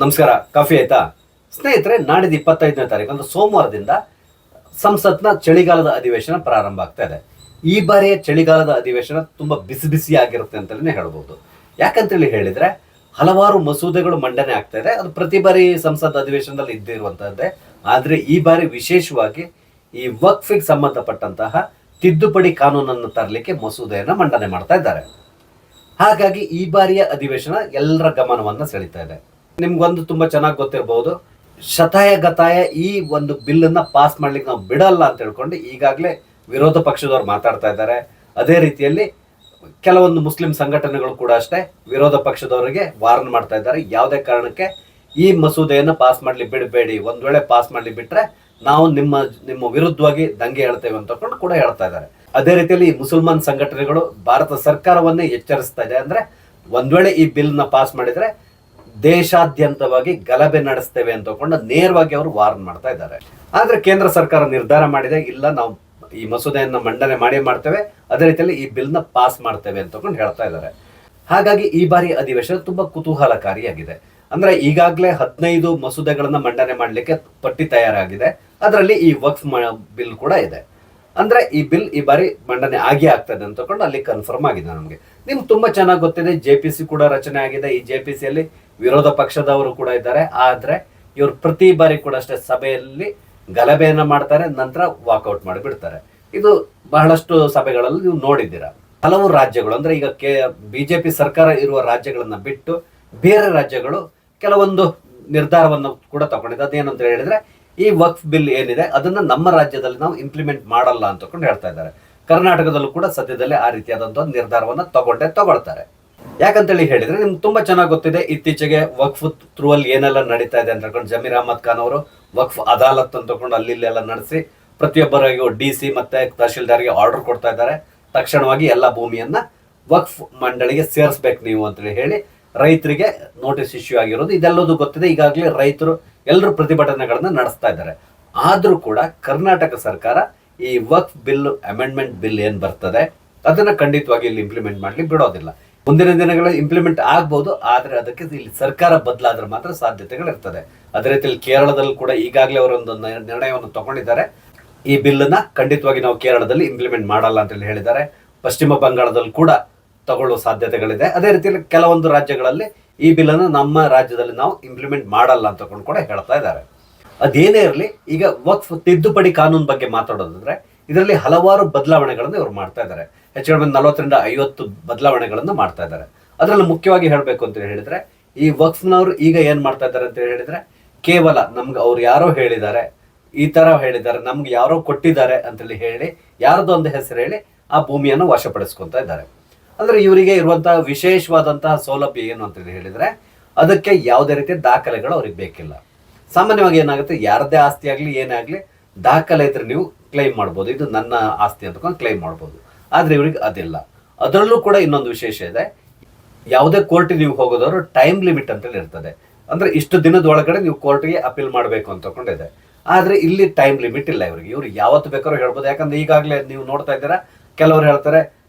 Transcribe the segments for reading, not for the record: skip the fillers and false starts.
ನಮಸ್ಕಾರ. ಕಾಫಿ ಆಯ್ತಾ ಸ್ನೇಹಿತರೆ? ನಾಡಿದ್ದು 25ನೇ ತಾರೀಕು ಅಂದ್ರೆ ಸೋಮವಾರದಿಂದ ಸಂಸತ್ನ ಚಳಿಗಾಲದ ಅಧಿವೇಶನ ಪ್ರಾರಂಭ ಆಗ್ತಾ ಇದೆ. ಈ ಬಾರಿಯ ಚಳಿಗಾಲದ ಅಧಿವೇಶನ ತುಂಬಾ ಬಿಸಿ ಬಿಸಿ ಆಗಿರುತ್ತೆ ಅಂತಲೇ ಹೇಳ್ಬೋದು. ಯಾಕಂತೇಳಿ ಹೇಳಿದ್ರೆ ಹಲವಾರು ಮಸೂದೆಗಳು ಮಂಡನೆ ಆಗ್ತಾ ಇದೆ. ಅದು ಪ್ರತಿ ಬಾರಿ ಸಂಸತ್ ಅಧಿವೇಶನದಲ್ಲಿ ಇದ್ದಿರುವಂತಹದ್ದೇ. ಆದ್ರೆ ಈ ಬಾರಿ ವಿಶೇಷವಾಗಿ ಈ ವಕ್ಫಿಗೆ ಸಂಬಂಧಪಟ್ಟಂತಹ ತಿದ್ದುಪಡಿ ಕಾನೂನನ್ನು ತರಲಿಕ್ಕೆ ಮಸೂದೆಯನ್ನು ಮಂಡನೆ ಮಾಡ್ತಾ ಇದ್ದಾರೆ. ಹಾಗಾಗಿ ಈ ಬಾರಿಯ ಅಧಿವೇಶನ ಎಲ್ಲರ ಗಮನವನ್ನ ಸೆಳೀತಾ ಇದೆ. ನಿಮ್ಗೊಂದು ತುಂಬಾ ಚೆನ್ನಾಗಿ ಗೊತ್ತಿರಬಹುದು, ಶತಾಯ ಗತಾಯ ಈ ಒಂದು ಬಿಲ್ ಅನ್ನ ಪಾಸ್ ಮಾಡ್ಲಿಕ್ಕೆ ನಾವು ಬಿಡಲ್ಲ ಅಂತ ಹೇಳ್ಕೊಂಡು ಈಗಾಗಲೇ ವಿರೋಧ ಪಕ್ಷದವ್ರು ಮಾತಾಡ್ತಾ ಇದ್ದಾರೆ. ಅದೇ ರೀತಿಯಲ್ಲಿ ಕೆಲವೊಂದು ಮುಸ್ಲಿಂ ಸಂಘಟನೆಗಳು ಕೂಡ ಅಷ್ಟೇ ವಿರೋಧ ಪಕ್ಷದವರಿಗೆ ವಾರ್ನ್ ಮಾಡ್ತಾ ಇದ್ದಾರೆ. ಯಾವುದೇ ಕಾರಣಕ್ಕೆ ಈ ಮಸೂದೆಯನ್ನು ಪಾಸ್ ಮಾಡ್ಲಿ ಬಿಡಬೇಡಿ, ಒಂದ್ ವೇಳೆ ಪಾಸ್ ಮಾಡ್ಲಿ ಬಿಟ್ರೆ ನಾವು ನಿಮ್ಮ ವಿರುದ್ಧವಾಗಿ ದಂಗೆ ಹೇಳ್ತೇವೆ ಅಂತ ಕೂಡ ಹೇಳ್ತಾ ಇದ್ದಾರೆ. ಅದೇ ರೀತಿಯಲ್ಲಿ ಈ ಮುಸಲ್ಮಾನ್ ಸಂಘಟನೆಗಳು ಭಾರತ ಸರ್ಕಾರವನ್ನೇ ಎಚ್ಚರಿಸ್ತಾ ಇದೆ. ಅಂದ್ರೆ ಒಂದ್ ವೇಳೆ ಈ ಬಿಲ್ ನ ಪಾಸ್ ಮಾಡಿದ್ರೆ ದೇಶಾದ್ಯಂತವಾಗಿ ಗಲಭೆ ನಡೆಸ್ತೇವೆ ಅಂತ ನೇರವಾಗಿ ಅವರು ವಾರ್ನ್ ಮಾಡ್ತಾ ಇದ್ದಾರೆ. ಆದ್ರೆ ಕೇಂದ್ರ ಸರ್ಕಾರ ನಿರ್ಧಾರ ಮಾಡಿದೆ, ಇಲ್ಲ ನಾವು ಈ ಮಸೂದೆಯನ್ನ ಮಂಡನೆ ಮಾಡ್ತೇವೆ, ಅದೇ ರೀತಿಯಲ್ಲಿ ಈ ಬಿಲ್ ನ ಪಾಸ್ ಮಾಡ್ತೇವೆ ಅಂತ ಹೇಳ್ತಾ ಇದ್ದಾರೆ. ಹಾಗಾಗಿ ಈ ಬಾರಿ ಅಧಿವೇಶನ ತುಂಬಾ ಕುತೂಹಲಕಾರಿಯಾಗಿದೆ. ಅಂದ್ರೆ ಈಗಾಗಲೇ 15 ಮಸೂದೆಗಳನ್ನ ಮಂಡನೆ ಮಾಡ್ಲಿಕ್ಕೆ ಪಟ್ಟಿ ತಯಾರಾಗಿದೆ. ಅದರಲ್ಲಿ ಈ ವಕ್ಫ್ ಬಿಲ್ ಕೂಡ ಇದೆ. ಅಂದ್ರೆ ಈ ಬಿಲ್ ಈ ಬಾರಿ ಮಂಡನೆ ಆಗೇ ಆಗ್ತದೆ ಅಂತ ಅಲ್ಲಿ ಕನ್ಫರ್ಮ್ ಆಗಿದೆ ನಮ್ಗೆ. ನಿಮ್ಗೆ ತುಂಬಾ ಚೆನ್ನಾಗಿ ಗೊತ್ತಿದೆ, JPC ಕೂಡ ರಚನೆ ಆಗಿದೆ. ಈ JPCಯಲ್ಲಿ ವಿರೋಧ ಪಕ್ಷದವರು ಕೂಡ ಇದ್ದಾರೆ. ಆದ್ರೆ ಇವರು ಪ್ರತಿ ಬಾರಿ ಕೂಡ ಅಷ್ಟೇ ಸಭೆಯಲ್ಲಿ ಗಲಭೆಯನ್ನ ಮಾಡ್ತಾರೆ, ನಂತರ ವಾಕೌಟ್ ಮಾಡಿಬಿಡ್ತಾರೆ. ಇದು ಬಹಳಷ್ಟು ಸಭೆಗಳಲ್ಲಿ ನೀವು ನೋಡಿದ್ದೀರಾ. ಹಲವು ರಾಜ್ಯಗಳು ಅಂದ್ರೆ ಈಗ BJP ಸರ್ಕಾರ ಇರುವ ರಾಜ್ಯಗಳನ್ನ ಬಿಟ್ಟು ಬೇರೆ ರಾಜ್ಯಗಳು ಕೆಲವೊಂದು ನಿರ್ಧಾರವನ್ನು ಕೂಡ ತಗೊಂಡಿದೆ. ಅದೇನಂತ ಹೇಳಿದ್ರೆ ಈ ವಕ್ಫ್ ಬಿಲ್ ಏನಿದೆ ಅದನ್ನ ನಮ್ಮ ರಾಜ್ಯದಲ್ಲಿ ನಾವು ಇಂಪ್ಲಿಮೆಂಟ್ ಮಾಡಲ್ಲ ಅಂತ ಹೇಳ್ತಾ ಇದ್ದಾರೆ. ಕರ್ನಾಟಕದಲ್ಲೂ ಕೂಡ ಸದ್ಯದಲ್ಲೇ ಆ ರೀತಿಯಾದಂತಹ ನಿರ್ಧಾರವನ್ನ ತಗೊಳ್ತಾರೆ. ಯಾಕಂತೇಳಿ ಹೇಳಿದ್ರೆ ನಿಮ್ಗೆ ತುಂಬಾ ಚೆನ್ನಾಗಿ ಗೊತ್ತಿದೆ, ಇತ್ತೀಚೆಗೆ ವಕ್ಫ್ ಥ್ರೂ ಅಲ್ಲಿ ಏನೆಲ್ಲ ನಡೀತಾ ಇದೆ ಅಂತ ಹೇಳ್ಕೊಂಡು ಜಮೀರ್ ಅಹಮದ್ ಖಾನ್ ಅವರು ವಕ್ಫ್ ಅದಾಲತ್ ಅಂತ ಅಲ್ಲಿ ಇಲ್ಲೆಲ್ಲ ನಡೆಸಿ ಪ್ರತಿಯೊಬ್ಬರಿಗೂ DC ಮತ್ತೆ ತಹಶೀಲ್ದಾರ್ಗೆ ಆರ್ಡರ್ ಕೊಡ್ತಾ ಇದ್ದಾರೆ. ತಕ್ಷಣವಾಗಿ ಎಲ್ಲ ಭೂಮಿಯನ್ನ ವಕ್ಫ್ ಮಂಡಳಿಗೆ ಸೇರಿಸ್ಬೇಕು ನೀವು ಅಂತೇಳಿ ಹೇಳಿ ರೈತರಿಗೆ ನೋಟಿಸ್ ಇಶ್ಯೂ ಆಗಿರೋದು ಇದೆಲ್ಲದೂ ಗೊತ್ತಿದೆ. ಈಗಾಗಲೇ ರೈತರು ಎಲ್ಲರೂ ಪ್ರತಿಭಟನೆಗಳನ್ನ ನಡೆಸ್ತಾ ಇದ್ದಾರೆ. ಆದ್ರೂ ಕೂಡ ಕರ್ನಾಟಕ ಸರ್ಕಾರ ಈ ವಕ್ಫ್ ಬಿಲ್ ಅಮೆಂಡ್ಮೆಂಟ್ ಬಿಲ್ ಏನ್ ಬರ್ತದೆ ಅದನ್ನ ಖಂಡಿತವಾಗಿ ಇಲ್ಲಿ ಇಂಪ್ಲಿಮೆಂಟ್ ಮಾಡ್ಲಿಕ್ಕೆ ಬಿಡೋದಿಲ್ಲ. ಮುಂದಿನ ದಿನಗಳಲ್ಲಿ ಇಂಪ್ಲಿಮೆಂಟ್ ಆಗ್ಬಹುದು, ಆದ್ರೆ ಅದಕ್ಕೆ ಇಲ್ಲಿ ಸರ್ಕಾರ ಬದಲಾದ್ರೆ ಮಾತ್ರ ಸಾಧ್ಯತೆಗಳಿರ್ತದೆ. ಅದೇ ರೀತಿಯಲ್ಲಿ ಕೇರಳದಲ್ಲಿ ಕೂಡ ಈಗಾಗಲೇ ಅವರೊಂದು ನಿರ್ಣಯವನ್ನು ತಗೊಂಡಿದ್ದಾರೆ. ಈ ಬಿಲ್ ನ ಖಂಡಿತವಾಗಿ ನಾವು ಕೇರಳದಲ್ಲಿ ಇಂಪ್ಲಿಮೆಂಟ್ ಮಾಡಲ್ಲ ಅಂತ ಹೇಳಿ ಹೇಳಿದ್ದಾರೆ. ಪಶ್ಚಿಮ ಬಂಗಾಳದಲ್ಲಿ ಕೂಡ ತಗೊಳ್ಳುವ ಸಾಧ್ಯತೆಗಳಿದೆ. ಅದೇ ರೀತಿಯಲ್ಲಿ ಕೆಲವೊಂದು ರಾಜ್ಯಗಳಲ್ಲಿ ಈ ಬಿಲ್ ಅನ್ನು ನಮ್ಮ ರಾಜ್ಯದಲ್ಲಿ ನಾವು ಇಂಪ್ಲಿಮೆಂಟ್ ಮಾಡಲ್ಲ ಅಂತ ಕೂಡ ಹೇಳ್ತಾ ಇದ್ದಾರೆ. ಅದೇನೇ ಇರಲಿ, ಈಗ ವಕ್ಫ್ ತಿದ್ದುಪಡಿ ಕಾನೂನು ಬಗ್ಗೆ ಮಾತಾಡೋದಂದ್ರೆ ಇದರಲ್ಲಿ ಹಲವಾರು ಬದಲಾವಣೆಗಳನ್ನು ಇವರು ಮಾಡ್ತಾ ಇದ್ದಾರೆ. ಹೆಚ್ಚು ಕಡಿಮೆ 40 ರಿಂದ 50 ಬದಲಾವಣೆಗಳನ್ನು ಮಾಡ್ತಾ ಇದ್ದಾರೆ. ಅದರಲ್ಲಿ ಮುಖ್ಯವಾಗಿ ಹೇಳಬೇಕು ಅಂತ ಹೇಳಿದ್ರೆ ಈ ವಕ್ಫ್ನವರು ಈಗ ಏನ್ ಮಾಡ್ತಾ ಇದ್ದಾರೆ ಅಂತ ಹೇಳಿದ್ರೆ ಕೇವಲ ನಮ್ಗೆ ಅವ್ರು ಯಾರೋ ಹೇಳಿದ್ದಾರೆ, ಈ ತರ ಹೇಳಿದ್ದಾರೆ, ನಮ್ಗೆ ಯಾರೋ ಕೊಟ್ಟಿದ್ದಾರೆ ಅಂತೇಳಿ ಹೇಳಿ ಯಾರದೋ ಒಂದು ಹೆಸರು ಹೇಳಿ ಆ ಭೂಮಿಯನ್ನು ವಶಪಡಿಸ್ಕೊಂತ ಇದ್ದಾರೆ. ಅಂದ್ರೆ ಇವರಿಗೆ ಇರುವಂತಹ ವಿಶೇಷವಾದಂತಹ ಸೌಲಭ್ಯ ಏನು ಅಂತ ಹೇಳಿದ್ರೆ ಅದಕ್ಕೆ ಯಾವುದೇ ರೀತಿಯ ದಾಖಲೆಗಳು ಅವ್ರಿಗೆ ಬೇಕಿಲ್ಲ. ಸಾಮಾನ್ಯವಾಗಿ ಏನಾಗುತ್ತೆ, ಯಾರದೇ ಆಸ್ತಿ ಆಗ್ಲಿ ಏನೇ ಆಗ್ಲಿ ದಾಖಲೆ ಇದ್ರೆ ನೀವು ಕ್ಲೈಮ್ ಮಾಡ್ಬೋದು, ಇದು ನನ್ನ ಆಸ್ತಿ ಅಂತ ಕ್ಲೈಮ್ ಮಾಡ್ಬೋದು. ಆದ್ರೆ ಇವ್ರಿಗೆ ಅದಿಲ್ಲ. ಅದರಲ್ಲೂ ಕೂಡ ಇನ್ನೊಂದು ವಿಶೇಷ ಇದೆ, ಯಾವುದೇ ಕೋರ್ಟಿಗೆ ನೀವು ಹೋಗೋದವರು ಟೈಮ್ ಲಿಮಿಟ್ ಅಂತೇಳಿ ಇರ್ತದೆ. ಅಂದ್ರೆ ಇಷ್ಟು ದಿನದ ಒಳಗಡೆ ನೀವು ಕೋರ್ಟ್ಗೆ ಅಪೀಲ್ ಮಾಡಬೇಕು ಅಂತ ಇದೆ. ಆದ್ರೆ ಇಲ್ಲಿ ಟೈಮ್ ಲಿಮಿಟ್ ಇಲ್ಲ ಇವರಿಗೆ. ಇವ್ರು ಯಾವತ್ತು ಬೇಕಾದ್ರೂ ಹೇಳ್ಬೋದು. ಯಾಕಂದ್ರೆ ಈಗಾಗಲೇ ನೀವು ನೋಡ್ತಾ ಇದ್ದೀರಾ, ಕೆಲವರು ಹೇಳ್ತಾರೆ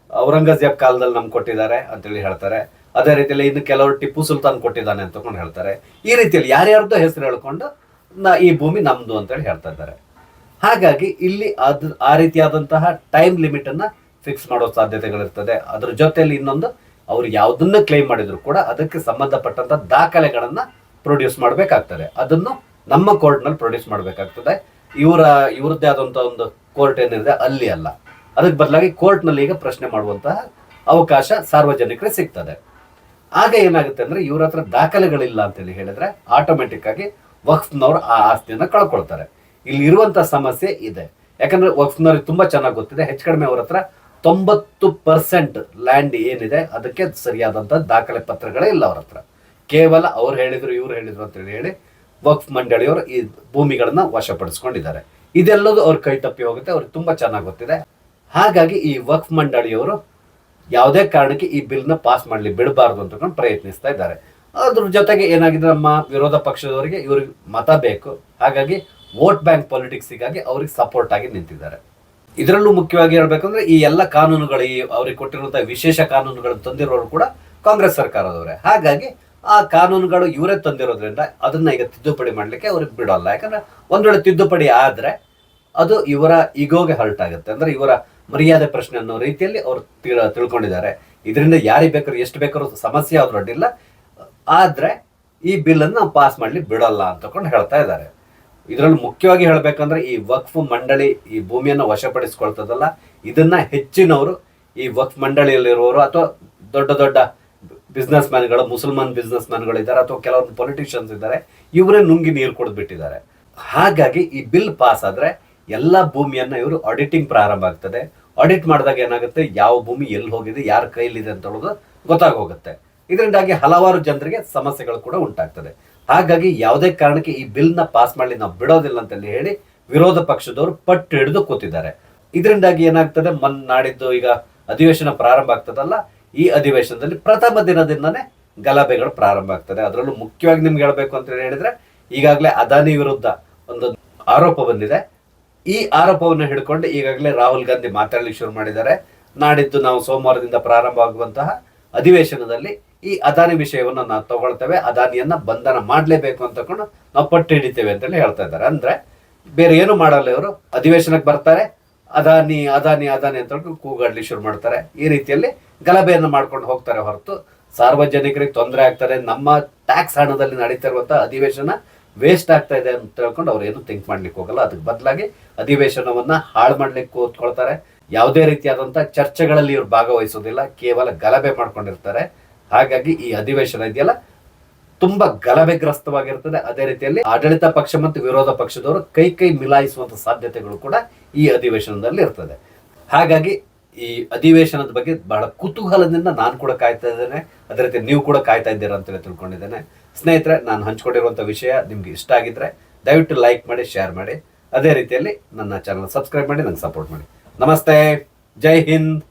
ಔರಂಗಜೇಬ್ ಕಾಲದಲ್ಲಿ ನಮ್ಗೆ ಕೊಟ್ಟಿದ್ದಾರೆ ಅಂತೇಳಿ ಹೇಳ್ತಾರೆ. ಅದೇ ರೀತಿಯಲ್ಲಿ ಇನ್ನು ಕೆಲವರು ಟಿಪ್ಪು ಸುಲ್ತಾನ್ ಕೊಟ್ಟಿದ್ದಾನೆ ಅಂತ ಹೇಳ್ತಾರೆ. ಈ ರೀತಿಯಲ್ಲಿ ಯಾರ್ಯಾರ್ದೋ ಹೆಸರು ಹೇಳ್ಕೊಂಡು ಈ ಭೂಮಿ ನಮ್ದು ಅಂತೇಳಿ ಹೇಳ್ತಾ ಇದ್ದಾರೆ. ಹಾಗಾಗಿ ಇಲ್ಲಿ ಆ ರೀತಿಯಾದಂತಹ ಟೈಮ್ ಲಿಮಿಟ್ ಅನ್ನ ಫಿಕ್ಸ್ ಮಾಡೋ ಸಾಧ್ಯತೆಗಳಿರ್ತದೆ. ಅದ್ರ ಜೊತೆಯಲ್ಲಿ ಇನ್ನೊಂದು, ಅವ್ರು ಯಾವುದನ್ನ ಕ್ಲೈಮ್ ಮಾಡಿದ್ರು ಕೂಡ ಅದಕ್ಕೆ ಸಂಬಂಧಪಟ್ಟಂತ ದಾಖಲೆಗಳನ್ನ ಪ್ರೊಡ್ಯೂಸ್ ಮಾಡ್ಬೇಕಾಗ್ತದೆ. ಅದನ್ನು ನಮ್ಮ ಕೋರ್ಟ್ ನಲ್ಲಿ ಪ್ರೊಡ್ಯೂಸ್ ಮಾಡ್ಬೇಕಾಗ್ತದೆ. ಇವ್ರದ್ದೇ ಆದಂತ ಒಂದು ಕೋರ್ಟ್ ಏನಿದೆ ಅಲ್ಲಿ ಅಲ್ಲ. ಅದಕ್ಕೆ ಬದಲಾಗಿ ಕೋರ್ಟ್ ನಲ್ಲಿ ಈಗ ಪ್ರಶ್ನೆ ಮಾಡುವಂತಹ ಅವಕಾಶ ಸಾರ್ವಜನಿಕರಿಗೆ ಸಿಗ್ತದೆ. ಆಗ ಏನಾಗುತ್ತೆ ಅಂದ್ರೆ ಇವ್ರ ಹತ್ರ ದಾಖಲೆಗಳಿಲ್ಲ ಅಂತೇಳಿ ಹೇಳಿದ್ರೆ ಆಟೋಮೆಟಿಕ್ ಆಗಿ ವಕ್ಫ್ನವ್ರು ಆ ಆಸ್ತಿಯನ್ನ ಕಳ್ಕೊಳ್ತಾರೆ. ಇಲ್ಲಿ ಇರುವಂತಹ ಸಮಸ್ಯೆ ಇದೆ. ಯಾಕಂದ್ರೆ ವಕ್ಫ್ನವ್ರಿಗೆ ತುಂಬಾ ಚೆನ್ನಾಗಿ ಗೊತ್ತಿದೆ, ಹೆಚ್ಚು ಕಡಿಮೆ ಅವ್ರ ಹತ್ರ 90% ಲ್ಯಾಂಡ್ ಏನಿದೆ ಅದಕ್ಕೆ ಸರಿಯಾದಂತಹ ದಾಖಲೆ ಪತ್ರಗಳೇ ಇಲ್ಲ ಅವ್ರ ಹತ್ರ. ಕೇವಲ ಅವ್ರು ಹೇಳಿದ್ರು ಇವ್ರು ಹೇಳಿದ್ರು ಅಂತ ಹೇಳಿ ವಕ್ಫ್ ಮಂಡಳಿಯವರು ಈ ಭೂಮಿಗಳನ್ನ ವಶಪಡಿಸ್ಕೊಂಡಿದ್ದಾರೆ. ಇದೆಲ್ಲದೂ ಅವ್ರ ಕೈ ತಪ್ಪಿ ಹೋಗುತ್ತೆ, ಅವ್ರಿಗೆ ತುಂಬಾ ಚೆನ್ನಾಗಿ ಗೊತ್ತಿದೆ. ಹಾಗಾಗಿ ಈ ವಕ್ಫ್ ಮಂಡಳಿಯವರು ಯಾವುದೇ ಕಾರಣಕ್ಕೆ ಈ ಬಿಲ್ ನ ಪಾಸ್ ಮಾಡ್ಲಿ ಬಿಡಬಾರ್ದು ಅಂತ ಪ್ರಯತ್ನಿಸ್ತಾ ಇದ್ದಾರೆ. ಅದ್ರ ಜೊತೆಗೆ ಏನಾಗಿದೆ, ನಮ್ಮ ವಿರೋಧ ಪಕ್ಷದವರಿಗೆ ಇವ್ರಿಗೆ ಮತ ಬೇಕು. ಹಾಗಾಗಿ ವೋಟ್ ಬ್ಯಾಂಕ್ ಪಾಲಿಟಿಕ್ಸ್ಗಾಗಿ ಅವ್ರಿಗೆ ಸಪೋರ್ಟ್ ಆಗಿ ನಿಂತಿದ್ದಾರೆ. ಇದರಲ್ಲೂ ಮುಖ್ಯವಾಗಿ ಹೇಳ್ಬೇಕಂದ್ರೆ ಈ ಎಲ್ಲ ಕಾನೂನುಗಳು, ಅವ್ರಿಗೆ ಕೊಟ್ಟಿರುವಂತಹ ವಿಶೇಷ ಕಾನೂನುಗಳನ್ನು ತಂದಿರೋರು ಕೂಡ ಕಾಂಗ್ರೆಸ್ ಸರ್ಕಾರದವರೇ. ಹಾಗಾಗಿ ಆ ಕಾನೂನುಗಳು ಇವರೇ ತಂದಿರೋದ್ರಿಂದ ಅದನ್ನ ಈಗ ತಿದ್ದುಪಡಿ ಮಾಡ್ಲಿಕ್ಕೆ ಅವ್ರಿಗೆ ಬಿಡೋಲ್ಲ. ಯಾಕಂದ್ರೆ ಒಂದ್ ವೇಳೆ ತಿದ್ದುಪಡಿ ಆದ್ರೆ ಅದು ಇವರ ಈಗೋಗೆ ಹರ್ಟ್ ಆಗುತ್ತೆ, ಅಂದ್ರೆ ಇವರ ಮರ್ಯಾದೆ ಪ್ರಶ್ನೆ ಅನ್ನೋ ರೀತಿಯಲ್ಲಿ ಅವ್ರು ತಿಳ್ಕೊಂಡಿದ್ದಾರೆ. ಇದರಿಂದ ಯಾರಿಗೆ ಬೇಕಾದ್ರೂ ಎಷ್ಟು ಬೇಕಾದ್ರೂ ಸಮಸ್ಯೆ ಆದ್ರೂ ಅಡ್ಡಿಲ್ಲ, ಆದ್ರೆ ಈ ಬಿಲ್ ಅನ್ನು ನಾವು ಪಾಸ್ ಮಾಡ್ಲಿಕ್ಕೆ ಬಿಡೋಲ್ಲ ಅಂತಕೊಂಡು ಹೇಳ್ತಾ ಇದ್ದಾರೆ. ಇದರಲ್ಲಿ ಮುಖ್ಯವಾಗಿ ಹೇಳ್ಬೇಕಂದ್ರೆ ಈ ವಕ್ಫ್ ಮಂಡಳಿ ಈ ಭೂಮಿಯನ್ನು ವಶಪಡಿಸ್ಕೊಳ್ತದಲ್ಲ, ಇದನ್ನ ಹೆಚ್ಚಿನವರು ಈ ವಕ್ಫ್ ಮಂಡಳಿಯಲ್ಲಿರುವವರು ಅಥವಾ ದೊಡ್ಡ ದೊಡ್ಡ ಬಿಸ್ನೆಸ್ ಮ್ಯಾನ್ಗಳು, ಮುಸಲ್ಮಾನ್ ಬಿಸ್ನೆಸ್ ಮ್ಯಾನ್ಗಳು ಇದ್ದಾರೆ, ಅಥವಾ ಕೆಲವೊಂದು ಪೊಲಿಟಿಷಿಯನ್ಸ್ ಇದ್ದಾರೆ, ಇವರೇ ನುಂಗಿ ನೀರು ಕುಡಿದು ಬಿಟ್ಟಿದ್ದಾರೆ. ಹಾಗಾಗಿ ಈ ಬಿಲ್ ಪಾಸ್ ಆದ್ರೆ ಎಲ್ಲ ಭೂಮಿಯನ್ನ ಇವರು ಆಡಿಟಿಂಗ್ ಪ್ರಾರಂಭ ಆಗ್ತದೆ. ಆಡಿಟ್ ಮಾಡಿದಾಗ ಏನಾಗುತ್ತೆ, ಯಾವ ಭೂಮಿ ಎಲ್ಲಿ ಹೋಗಿದೆ, ಯಾರ ಕೈಲಿದೆ ಅಂತ ಹೇಳೋದು ಗೊತ್ತಾಗೋಗುತ್ತೆ. ಇದರಿಂದಾಗಿ ಹಲವಾರು ಜನರಿಗೆ ಸಮಸ್ಯೆಗಳು ಕೂಡ ಉಂಟಾಗ್ತದೆ. ಹಾಗಾಗಿ ಯಾವುದೇ ಕಾರಣಕ್ಕೆ ಈ ಬಿಲ್ ನ ಪಾಸ್ ಮಾಡಿ ನಾವು ಬಿಡೋದಿಲ್ಲ ಅಂತ ಹೇಳಿ ವಿರೋಧ ಪಕ್ಷದವರು ಪಟ್ಟು ಹಿಡಿದು ಕೂತಿದ್ದಾರೆ. ಇದರಿಂದಾಗಿ ಏನಾಗ್ತದೆ, ನಾಡಿದ್ದು ಈಗ ಅಧಿವೇಶನ ಪ್ರಾರಂಭ ಆಗ್ತದಲ್ಲ, ಈ ಅಧಿವೇಶನದಲ್ಲಿ ಪ್ರಥಮ ದಿನದಿಂದನೇ ಗಲಭೆಗಳು ಪ್ರಾರಂಭ ಆಗ್ತದೆ. ಅದರಲ್ಲೂ ಮುಖ್ಯವಾಗಿ ನಿಮ್ಗೆ ಹೇಳ್ಬೇಕು ಅಂತ ಹೇಳಿದ್ರೆ, ಈಗಾಗಲೇ ಅದಾನಿ ವಿರುದ್ಧ ಒಂದು ಆರೋಪ ಬಂದಿದೆ. ಈ ಆರೋಪವನ್ನು ಹಿಡ್ಕೊಂಡು ಈಗಾಗಲೇ ರಾಹುಲ್ ಗಾಂಧಿ ಮಾತಾಡ್ಲಿಕ್ಕೆ ಶುರು ಮಾಡಿದ್ದಾರೆ. ನಾಡಿದ್ದು ನಾವು ಸೋಮವಾರದಿಂದ ಪ್ರಾರಂಭ ಆಗುವಂತಹ ಅಧಿವೇಶನದಲ್ಲಿ ಈ ಅದಾನಿ ವಿಷಯವನ್ನು ನಾವು ತಗೊಳ್ತೇವೆ, ಅದಾನಿಯನ್ನ ಬಂಧನ ಮಾಡಲೇಬೇಕು ಅಂತಕೊಂಡು ನಾವು ಪಟ್ಟು ಹಿಡಿತೇವೆ ಅಂತೇಳಿ ಹೇಳ್ತಾ ಇದ್ದಾರೆ. ಅಂದ್ರೆ ಬೇರೆ ಏನು ಮಾಡಲ್ಲ, ಇವರು ಅಧಿವೇಶನಕ್ಕೆ ಬರ್ತಾರೆ, ಅದಾನಿ ಅದಾನಿ ಅದಾನಿ ಅಂತ ಕೂಗಾಡ್ಲಿಕ್ಕೆ ಶುರು ಮಾಡ್ತಾರೆ. ಈ ರೀತಿಯಲ್ಲಿ ಗಲಭೆಯನ್ನು ಮಾಡ್ಕೊಂಡು ಹೋಗ್ತಾರೆ ಹೊರತು ಸಾರ್ವಜನಿಕರಿಗೆ ತೊಂದರೆ ಆಗ್ತಾರೆ, ನಮ್ಮ ಟ್ಯಾಕ್ಸ್ ಹಣದಲ್ಲಿ ನಡೀತಾ ಇರುವಂತಹ ಅಧಿವೇಶನ ವೇಸ್ಟ್ ಆಗ್ತಾ ಇದೆ ಅಂತ ಹೇಳ್ಕೊಂಡು ಅವ್ರು ಏನು ಥಿಂಕ್ ಮಾಡ್ಲಿಕ್ಕೆ ಹೋಗಲ್ಲ. ಅದಕ್ಕೆ ಬದಲಾಗಿ ಅಧಿವೇಶನವನ್ನ ಹಾಳು ಮಾಡ್ಲಿಕ್ಕೆ ಕೂತ್ಕೊಳ್ತಾರೆ. ಯಾವುದೇ ರೀತಿಯಾದಂತಹ ಚರ್ಚೆಗಳಲ್ಲಿ ಇವ್ರು ಭಾಗವಹಿಸೋದಿಲ್ಲ, ಕೇವಲ ಗಲಭೆ ಮಾಡ್ಕೊಂಡಿರ್ತಾರೆ. ಹಾಗಾಗಿ ಈ ಅಧಿವೇಶನ ಇದೆಯಲ್ಲ ತುಂಬಾ ಗಲಭೆಗ್ರಸ್ತವಾಗಿರ್ತದೆ. ಅದೇ ರೀತಿಯಲ್ಲಿ ಆಡಳಿತ ಪಕ್ಷ ಮತ್ತು ವಿರೋಧ ಪಕ್ಷದವರು ಕೈ ಮಿಲಾಯಿಸುವಂತ ಸಾಧ್ಯತೆಗಳು ಕೂಡ ಈ ಅಧಿವೇಶನದಲ್ಲಿ ಇರ್ತದೆ. ಹಾಗಾಗಿ ಈ ಅಧಿವೇಶನದ ಬಗ್ಗೆ ಬಹಳ ಕುತೂಹಲದಿಂದ ನಾನು ಕೂಡ ಕಾಯ್ತಾ ಇದ್ದೇನೆ, ಅದೇ ರೀತಿ ನೀವು ಕೂಡ ಕಾಯ್ತಾ ಇದ್ದೀರಾ ಅಂತೇಳಿ ತಿಳ್ಕೊಂಡಿದ್ದೇನೆ. ಸ್ನೇಹಿತರೆ, ನಾನು ಹಂಚ್ಕೊಂಡಿರುವಂಥ ವಿಷಯ ನಿಮ್ಗೆ ಇಷ್ಟ ಆಗಿದ್ರೆ ದಯವಿಟ್ಟು ಲೈಕ್ ಮಾಡಿ, ಶೇರ್ ಮಾಡಿ. ಅದೇ ರೀತಿಯಲ್ಲಿ ನನ್ನ ಚಾನಲ್ ಸಬ್ಸ್ಕ್ರೈಬ್ ಮಾಡಿ, ನಂಗೆ ಸಪೋರ್ಟ್ ಮಾಡಿ. ನಮಸ್ತೆ, ಜೈ ಹಿಂದ್.